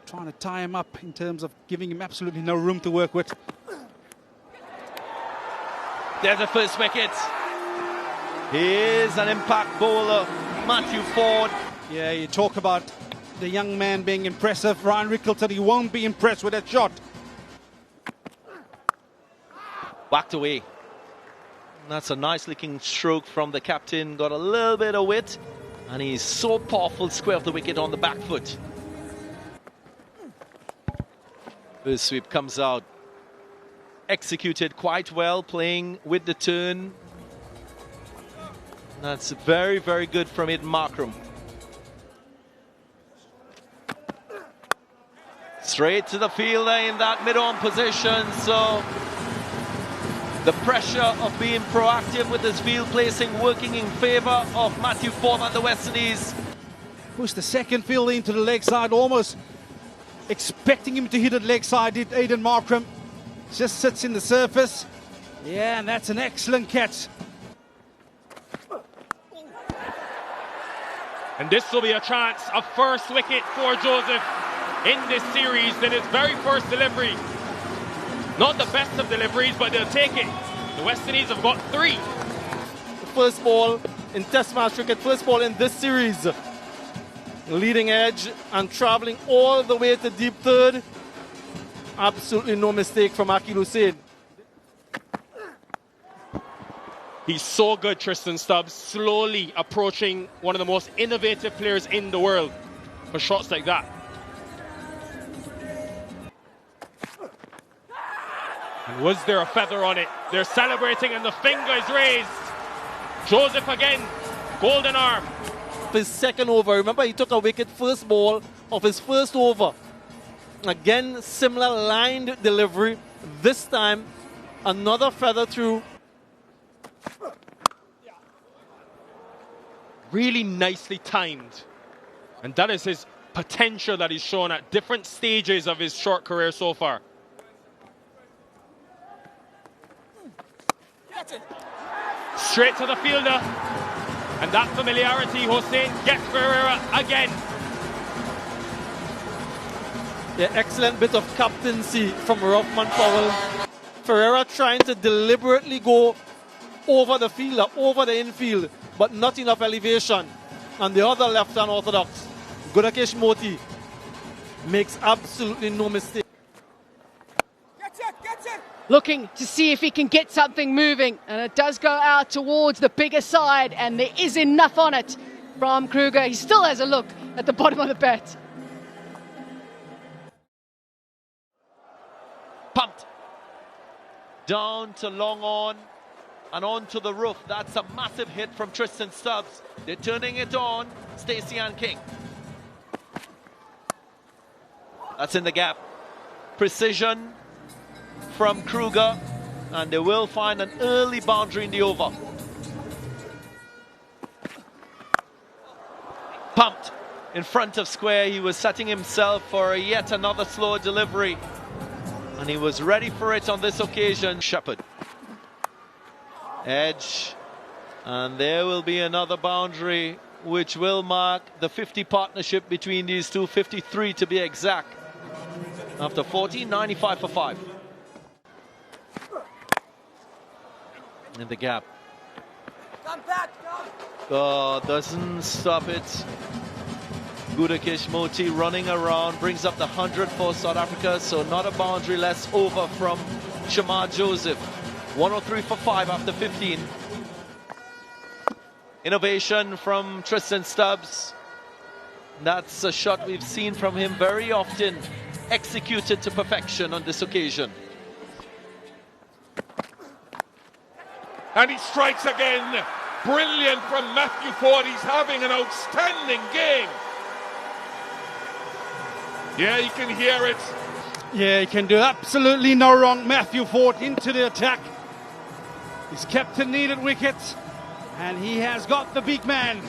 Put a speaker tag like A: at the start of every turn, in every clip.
A: trying to tie him up in terms of giving him absolutely no room to work with.
B: There's the first wicket. Here's an impact bowler, Matthew Ford.
A: Yeah, you talk about the young man being impressive. Ryan Rickles said he won't be impressed with that shot.
B: Backed away. That's a nice looking stroke from the captain. Got a little bit of wit. And he's so powerful, square of the wicket on the back foot. This sweep comes out. Executed quite well, playing with the turn. That's very, very good from Ed Markram. Straight to the fielder in that mid-on position. So the pressure of being proactive with his field placing working in favour of Matthew Ford and the West Indies.
A: Pushed the second fielder into the leg side, almost expecting him to hit it leg side, did Aiden Markram. Just sits in the surface. Yeah, and that's an excellent catch.
C: And this will be a chance, a first wicket for Joseph in this series in his very first delivery. Not the best of deliveries, but they'll take it. The West Indies have got 3.
D: The first ball in Test match cricket, first ball in this series. Leading edge and travelling all the way to deep third. Absolutely no mistake from Akil Hussain.
C: He's so good, Tristan Stubbs, slowly approaching one of the most innovative players in the world for shots like that. And was there a feather on it? They're celebrating and the finger is raised. Joseph again, golden arm.
D: His second over, remember he took a wicket first ball of his first over. Again, similar lined delivery. This time, another feather through.
C: Really nicely timed. And that is his potential that he's shown at different stages of his short career so far. Straight to the fielder. And that familiarity, Hussain gets Ferreira again.
D: Yeah, excellent bit of captaincy from Ruffman Powell. Ferreira trying to deliberately go over the fielder, over the infield, but not enough elevation. And the other left-hand orthodox, Gudakesh Moti, makes absolutely no mistake.
E: Looking to see if he can get something moving, and it does go out towards the bigger side, and there is enough on it from Kruger. He still has a look at the bottom of the bat.
B: Pumped. Down to long on and on to the roof. That's a massive hit from Tristan Stubbs. They're turning it on. Stacey and King. That's in the gap. Precision from Kruger, and they will find an early boundary in the over. Pumped in front of square. He was setting himself for yet another slow delivery, and he was ready for it on this occasion. Shepherd. Edge, and there will be another boundary which will mark the 50 partnership between these two, 53 to be exact. After 40, 95 for 5. In the gap.
F: Come back,
B: Doesn't stop it. Gudakesh Moti running around, brings up the 100 for South Africa, so not a boundary less over from Shamar Joseph. 103 for 5 after 15. Innovation from Tristan Stubbs. That's a shot we've seen from him very often, executed to perfection on this occasion.
G: And he strikes again. Brilliant from Matthew Ford. He's having an outstanding game. Yeah, you can hear it.
A: Yeah, he can do absolutely no wrong. Matthew Ford into the attack. His captain needed wickets, and he has got the big man.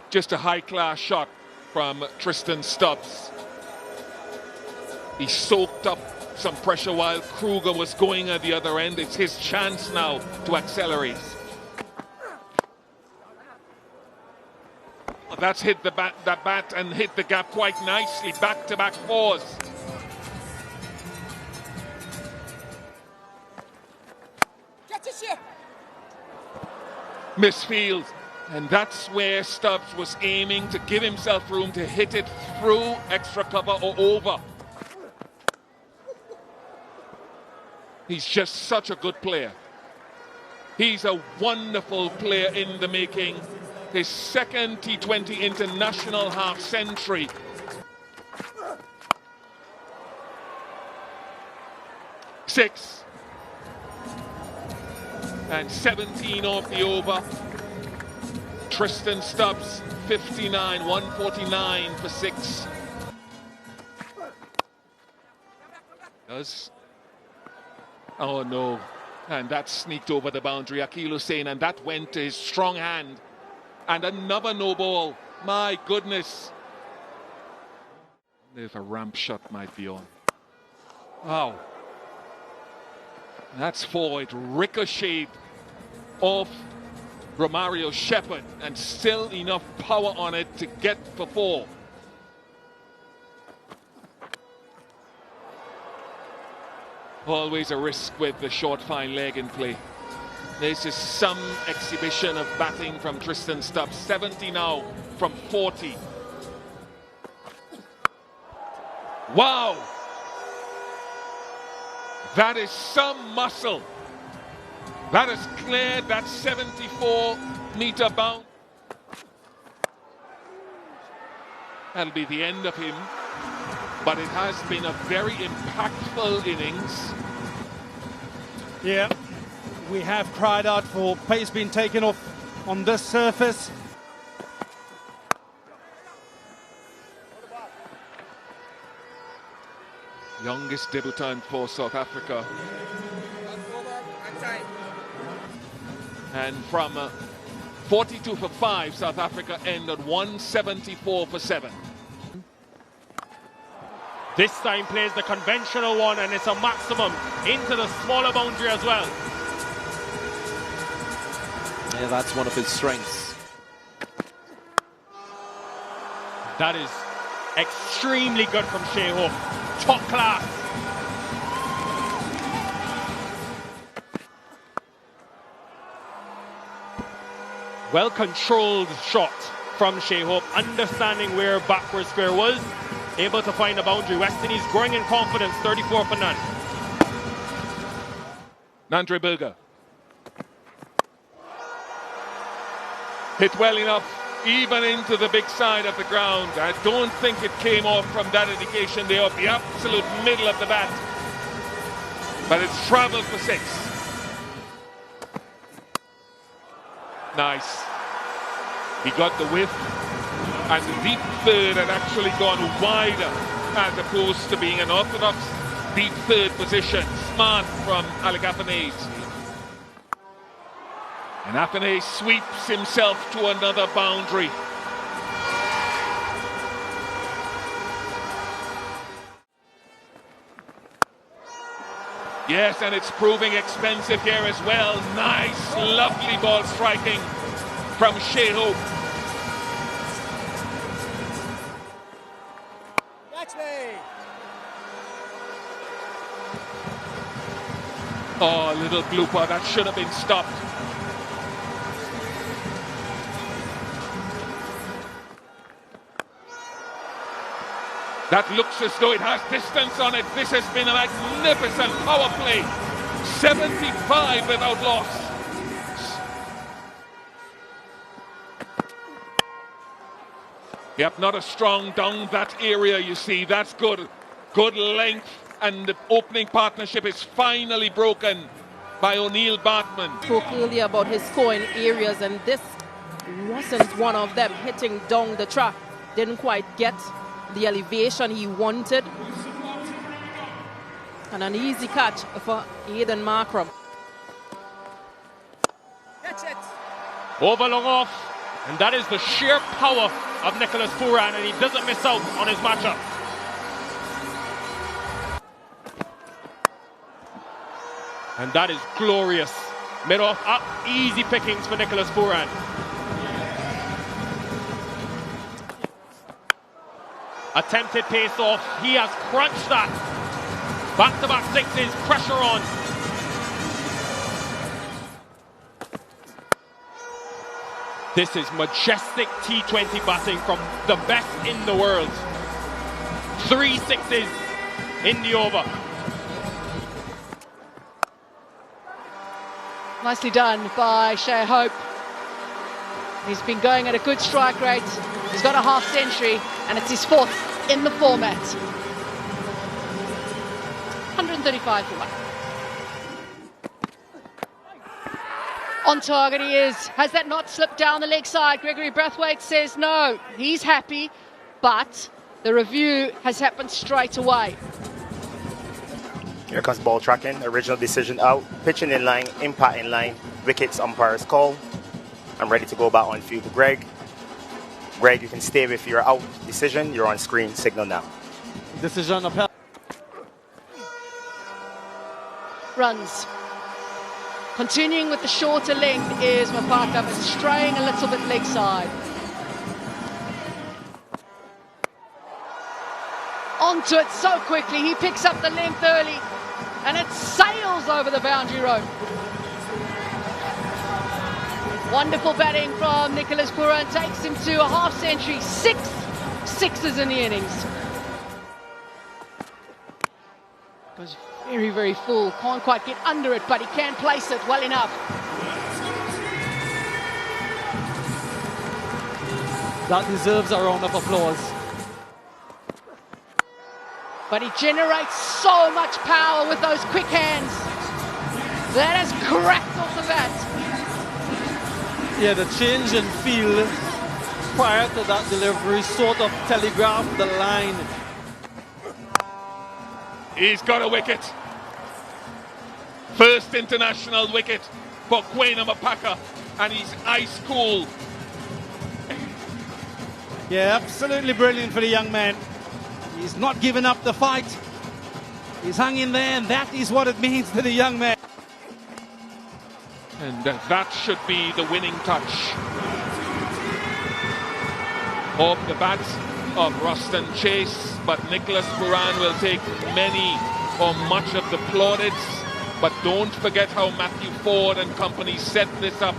G: Just a high-class shot from Tristan Stubbs. He soaked up some pressure while Kruger was going at the other end. It's his chance now to accelerate. That's hit the bat and hit the gap quite nicely. Back-to-back fours.
F: Get your ship.
G: Misfield. And that's where Stubbs was aiming to give himself room to hit it through extra cover or over. He's just such a good player. He's a wonderful player in the making. His second T20 international half century. Six. And 17 off the over. Tristan Stubbs, 59, 149 for 6. Oh no. And that sneaked over the boundary, Akeal Hussain, and that went to his strong hand. And another no ball. My goodness. I wonder if a ramp shot might be on. Wow. That's 4. It ricocheted off Romario Shepherd, and still enough power on it to get for 4. Always a risk with the short fine leg in play. This is some exhibition of batting from Tristan Stubbs. 70 now from 40. Wow! That is some muscle. That has cleared that 74-meter bound. That'll be the end of him. But it has been a very impactful innings.
A: Yeah, we have cried out for pace being taken off on this surface.
G: Youngest debutant for South Africa. And from 42 for 5, South Africa ended 174 for 7.
C: This time plays the conventional one, and it's a maximum into the smaller boundary as well.
B: Yeah, that's one of his strengths.
C: That is extremely good from Shea Hope. Top class. Well controlled shot from Shea Hope, understanding where backward square was, able to find a boundary. West Indies growing in confidence, 34 for none.
G: Nandre Bilger. Hit well enough, even into the big side of the ground. I don't think it came off from that indication there of the absolute middle of the bat. But it's traveled for 6. Nice. He got the whiff, and the deep third had actually gone wider as opposed to being an orthodox deep third position. Smart from Alec Afanase. And Afanase sweeps himself to another boundary. Yes, and it's proving expensive here as well. Nice, lovely ball striking from Shea Hope.
F: Catch me.
G: Oh, a little blooper. That should have been stopped. That looks as though it has distance on it. This has been a magnificent power play. 75 without loss. Yep, not a strong down that area, you see. That's good. Good length, and the opening partnership is finally broken by O'Neill Bartman.
H: Spoke earlier about his scoring areas, and this wasn't one of them. Hitting down the track, didn't quite get the elevation he wanted. And an easy catch for Aidan Markram.
F: Catch it.
C: Over long off, and that is the sheer power of Nicholas Pooran, and he doesn't miss out on his matchup. And that is glorious. Mid-off up, easy pickings for Nicholas Pooran. Attempted pace off. He has crunched that. Back-to-back sixes. Pressure on. This is majestic T20 batting from the best in the world. 3 sixes in the over.
E: Nicely done by Shea Hope. He's been going at a good strike rate. He's got a half century, and it's his 4th in the format. 135 for 1. On target he is. Has that not slipped down the leg side? Gregory Brathwaite says no. He's happy, but the review has happened straight away.
I: Here comes ball tracking, original decision out, pitching in line, impact in line, wickets, umpire's call. I'm ready to go back on field to Greg. Greg, you can stay with your out decision. You're on screen, signal now.
D: Decision upheld.
E: Runs. Continuing with the shorter length is Mapaka, but straying a little bit leg side. Onto it so quickly, he picks up the length early, and it sails over the boundary rope. Wonderful batting from Nicholas Pooran, takes him to a half century, 6 sixes in the innings. Goes very, very full, can't quite get under it, but he can place it well enough.
D: That deserves a round of applause.
E: But he generates so much power with those quick hands. That has cracked off the bat.
D: Yeah, the change in feel prior to that delivery sort of telegraphed the line.
G: He's got a wicket. First international wicket for Kwena Mapaka, and he's ice cool.
A: Yeah, absolutely brilliant for the young man. He's not given up the fight. He's hung in there, and that is what it means to the young man.
G: And that should be the winning touch. Off the bat of Ruston Chase, but Nicholas Pooran will take many or much of the plaudits. But don't forget how Matthew Ford and company set this up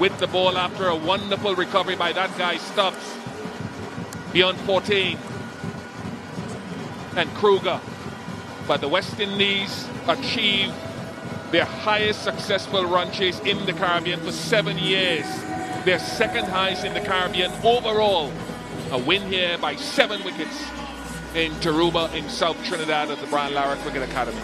G: with the ball after a wonderful recovery by that guy Stubs. Beyond 14. And Kruger. But the West Indies achieved their highest successful run chase in the Caribbean for 7 years. Their second highest in the Caribbean overall. A win here by 7 wickets in Tarouba in South Trinidad at the Lara Cricket Academy.